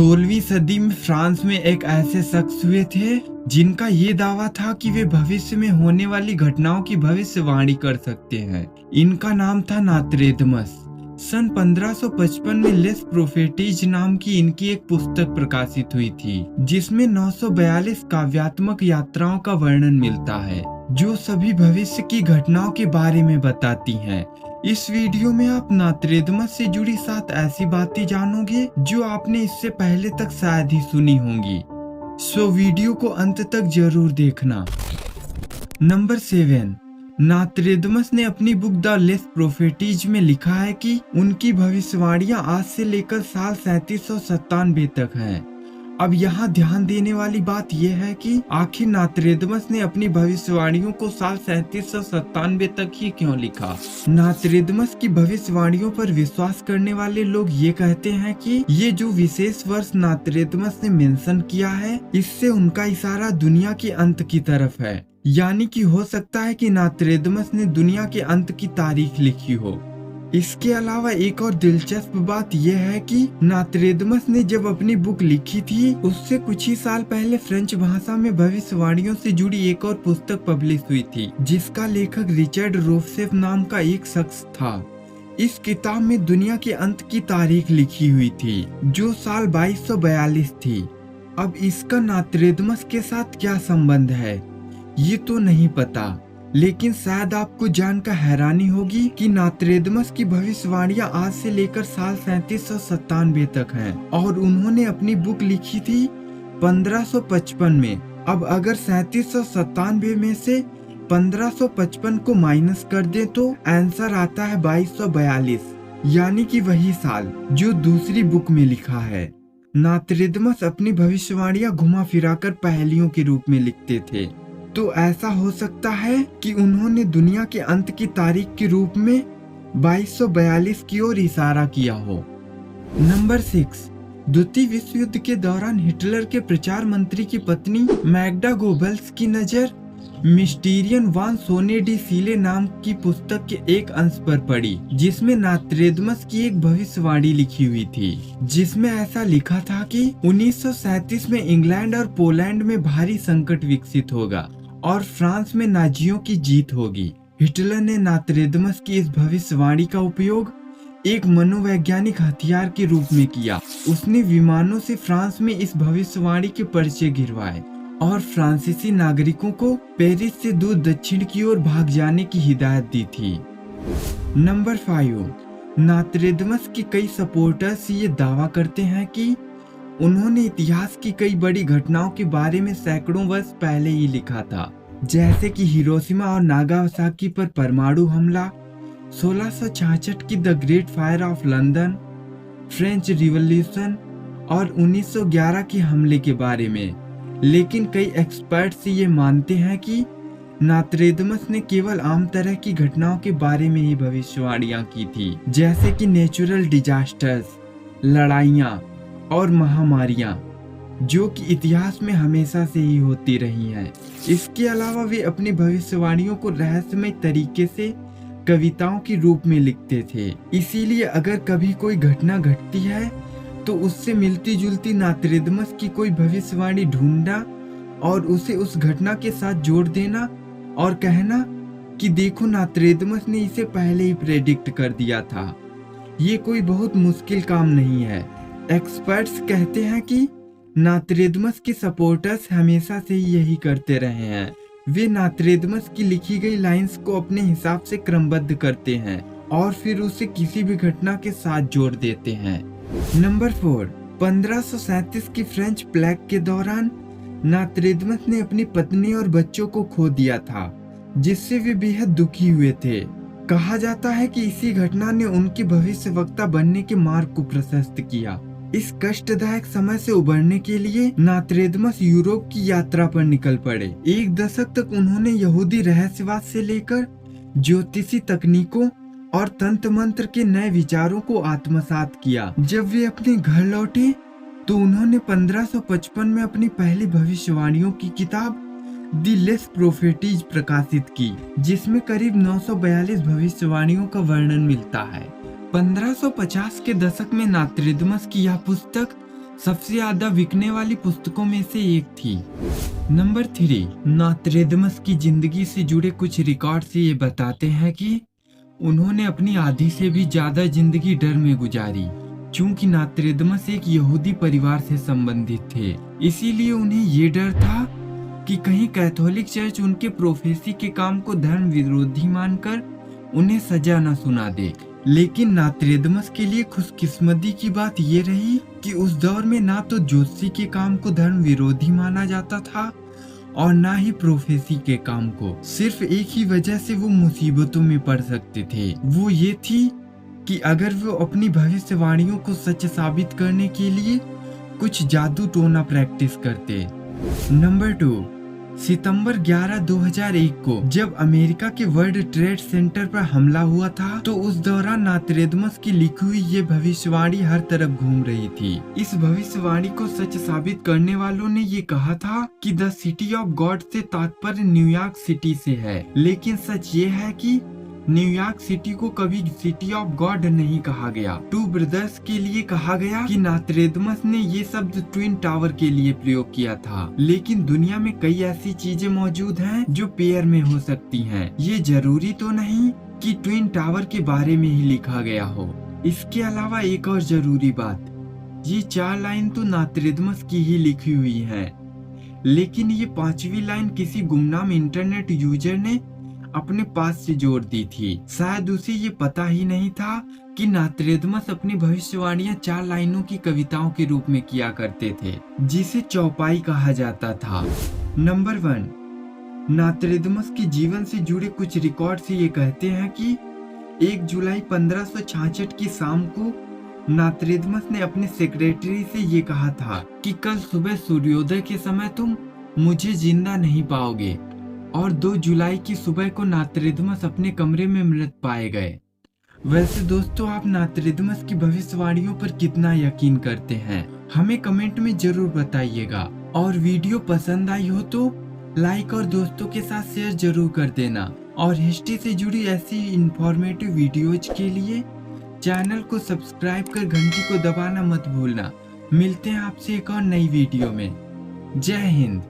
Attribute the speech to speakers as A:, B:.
A: 16वीं सदी में फ्रांस में एक ऐसे शख्स हुए थे जिनका ये दावा था कि वे भविष्य में होने वाली घटनाओं की भविष्यवाणी कर सकते हैं। इनका नाम था नोस्ट्रेडमस। सन 1555 में लेस प्रोफेटीज नाम की इनकी एक पुस्तक प्रकाशित हुई थी, जिसमें 942 काव्यात्मक यात्राओं का वर्णन मिलता है, जो सभी भविष्य की घटनाओं के बारे में बताती हैं। इस वीडियो में आप नोस्ट्रेडमस से जुड़ी 7 ऐसी बातें जानोगे जो आपने इससे पहले तक शायद ही सुनी होंगी। सो वीडियो को अंत तक जरूर देखना। नंबर 7, नोस्ट्रेडमस ने अपनी बुक द लेस प्रोफेटीज में लिखा है कि उनकी भविष्यवाणियां आज से लेकर साल 3797 तक हैं। अब यहाँ ध्यान देने वाली बात यह है कि आखिर नोस्ट्रेडमस ने अपनी भविष्यवाणियों को साल 3797 तक ही क्यों लिखा। नोस्ट्रेडमस की भविष्यवाणियों पर विश्वास करने वाले लोग ये कहते हैं कि ये जो विशेष वर्ष नोस्ट्रेडमस ने मेंशन किया है, इससे उनका इशारा दुनिया के अंत की तरफ है। यानी कि हो सकता है कि नोस्ट्रेडमस ने दुनिया के अंत की तारीख लिखी हो। इसके अलावा एक और दिलचस्प बात यह है कि नोस्ट्रेडमस ने जब अपनी बुक लिखी थी, उससे कुछ ही साल पहले फ्रेंच भाषा में भविष्यवाणियों से जुड़ी एक और पुस्तक पब्लिश हुई थी, जिसका लेखक रिचर्ड रोफसेफ नाम का एक शख्स था। इस किताब में दुनिया के अंत की तारीख लिखी हुई थी, जो साल 2242 थी। अब इसका नोस्ट्रेडमस के साथ क्या संबंध है, ये तो नहीं पता, लेकिन शायद आपको जानकर हैरानी होगी कि नोस्ट्रेडमस की भविष्यवाणियां आज से लेकर साल 3797 तक हैं और उन्होंने अपनी बुक लिखी थी 1555 में। अब अगर 3797 में से 1555 को माइनस कर दे तो आंसर आता है 2242, यानी कि वही साल जो दूसरी बुक में लिखा है। नोस्ट्रेडमस अपनी भविष्यवाणियां घुमा फिराकर पहेलियों के रूप में लिखते थे, तो ऐसा हो सकता है कि उन्होंने दुनिया के अंत की तारीख के रूप में 2242 की ओर इशारा किया हो। नंबर 6, द्वितीय विश्व युद्ध के दौरान हिटलर के प्रचार मंत्री की पत्नी मैग्डा गोबल्स की नजर मिस्टीरियन वान सोने डी सीले नाम की पुस्तक के एक अंश पर पड़ी, जिसमें नोस्ट्रेडमस की एक भविष्यवाणी लिखी हुई थी, जिसमें ऐसा लिखा था कि 1937 में इंग्लैंड और पोलैंड में भारी संकट विकसित होगा और फ्रांस में नाजियों की जीत होगी। हिटलर ने नोस्ट्रेडमस की इस भविष्यवाणी का उपयोग एक मनोवैज्ञानिक हथियार के रूप में किया। उसने विमानों से फ्रांस में इस भविष्यवाणी के पर्चे गिरवाए और फ्रांसीसी नागरिकों को पेरिस से दूर दक्षिण की ओर भाग जाने की हिदायत दी थी। नंबर 5, नोस्ट्रेडमस के कई सपोर्टर्स ये दावा करते हैं कि उन्होंने इतिहास की कई बड़ी घटनाओं के बारे में सैकड़ों वर्ष पहले ही लिखा था, जैसे कि हिरोशिमा और नागासाकी पर परमाणु हमला, 1666 की the great fire of London, French revolution और 1911 के हमले के बारे में। लेकिन कई एक्सपर्ट्स ये मानते हैं कि नोस्ट्रेडमस ने केवल आम तरह की घटनाओं के बारे में ही भविष्यवाणियां की थी, जैसे कि नेचुरल डिजास्टर्स, लड़ाइयां और महामारियां, जो कि इतिहास में हमेशा से ही होती रही हैं। इसके अलावा वे अपनी भविष्यवाणियों को रहस्यमय तरीके से कविताओं के रूप में लिखते थे। इसीलिए अगर कभी कोई घटना घटती है तो उससे मिलती जुलती नोस्ट्रेडमस की कोई भविष्यवाणी ढूंढना और उसे उस घटना के साथ जोड़ देना और कहना कि देखो नोस्ट्रेडमस ने इसे पहले ही प्रेडिक्ट कर दिया था। ये कोई बहुत मुश्किल काम नहीं है। एक्सपर्ट्स कहते हैं कि नोस्ट्रेडमस के सपोर्टर्स हमेशा से ही यही करते रहे हैं। वे नोस्ट्रेडमस की लिखी गई लाइंस को अपने हिसाब से क्रमबद्ध करते हैं और फिर उसे किसी भी घटना के साथ जोड़ देते हैं। नंबर 4, 1537 की फ्रेंच प्लेग के दौरान नोस्ट्रेडमस ने अपनी पत्नी और बच्चों को खो दिया था, जिससे वे बेहद दुखी हुए थे। कहा जाता है कि इसी घटना ने उनके भविष्यवक्ता बनने के मार्ग को प्रशस्त किया। इस कष्टदायक समय से उबरने के लिए नोस्ट्रेडमस यूरोप की यात्रा पर निकल पड़े। एक दशक तक उन्होंने यहूदी रहस्यवाद से लेकर ज्योतिषी तकनीकों और तंत्र मंत्र के नए विचारों को आत्मसात किया। जब वे अपने घर लौटे तो उन्होंने 1555 में अपनी पहली भविष्यवाणियों की किताब द लेस प्रोफेटीज प्रकाशित की, जिसमें करीब 942 भविष्यवाणियों का वर्णन मिलता है। 1550 के दशक में नोस्ट्रेडमस की यह पुस्तक सबसे ज्यादा बिकने वाली पुस्तकों में से एक थी। नंबर 3, नोस्ट्रेडमस की जिंदगी से जुड़े कुछ रिकॉर्ड से ये बताते हैं कि उन्होंने अपनी आधी से भी ज्यादा जिंदगी डर में गुजारी। चूंकि नोस्ट्रेडमस एक यहूदी परिवार से संबंधित थे, इसीलिए उन्हें ये डर था कि कहीं कैथोलिक चर्च उनके प्रोफेसी के काम को धर्म विरोधी मानकर उन्हें सजा न सुना दे। लेकिन नोस्ट्रेडमस के लिए खुशकिस्मती की बात ये रही कि उस दौर में ना तो ज्योतिषी के काम को धर्म विरोधी माना जाता था और ना ही प्रोफेसी के काम को। सिर्फ एक ही वजह से वो मुसीबतों में पड़ सकते थे, वो ये थी कि अगर वो अपनी भविष्यवाणियों को सच साबित करने के लिए कुछ जादू टोना प्रैक्टिस करते। नंबर 2, सितंबर 11, 2001 को जब अमेरिका के वर्ल्ड ट्रेड सेंटर पर हमला हुआ था, तो उस दौरान नोस्ट्रेडमस की लिखी हुई ये भविष्यवाणी हर तरफ घूम रही थी। इस भविष्यवाणी को सच साबित करने वालों ने ये कहा था कि द सिटी ऑफ गॉड से तात्पर्य न्यूयॉर्क सिटी से है, लेकिन सच ये है कि न्यूयॉर्क सिटी को कभी सिटी ऑफ गॉड नहीं कहा गया। टू ब्रदर्स के लिए कहा गया कि नोस्ट्रेडमस ने ये शब्द ट्विन टावर के लिए प्रयोग किया था। लेकिन दुनिया में कई ऐसी चीजें मौजूद हैं जो पेयर में हो सकती हैं। ये जरूरी तो नहीं कि ट्विन टावर के बारे में ही लिखा गया हो। इसके अलावा एक और जरूरी बात, ये 4 लाइन तो नोस्ट्रेडमस की ही लिखी हुई है, लेकिन ये 5वीं लाइन किसी गुमनाम इंटरनेट यूजर ने अपने पास से जोड़ दी थी। शायद उसे ये पता ही नहीं था कि नोस्ट्रेडमस अपनी भविष्यवाणियां 4 लाइनों की कविताओं के रूप में किया करते थे, जिसे चौपाई कहा जाता था। नंबर 1, नोस्ट्रेडमस के जीवन से जुड़े कुछ रिकॉर्ड से ये कहते हैं कि 1 जुलाई 1566 की शाम को नोस्ट्रेडमस ने अपने सेक्रेटरी से ये कहा था कि कल सुबह सूर्योदय के समय तुम मुझे जिंदा नहीं पाओगे। और 2 जुलाई की सुबह को नोस्ट्रेडमस अपने कमरे में मृत पाए गए। वैसे दोस्तों, आप नोस्ट्रेडमस की भविष्यवाणियों पर कितना यकीन करते हैं, हमें कमेंट में जरूर बताइएगा। और वीडियो पसंद आई हो तो लाइक और दोस्तों के साथ शेयर जरूर कर देना। और हिस्ट्री से जुड़ी ऐसी इंफॉर्मेटिव वीडियोज के लिए चैनल को सब्सक्राइब कर घंटी को दबाना मत भूलना। मिलते हैं आपसे एक और नई वीडियो में। जय हिंद।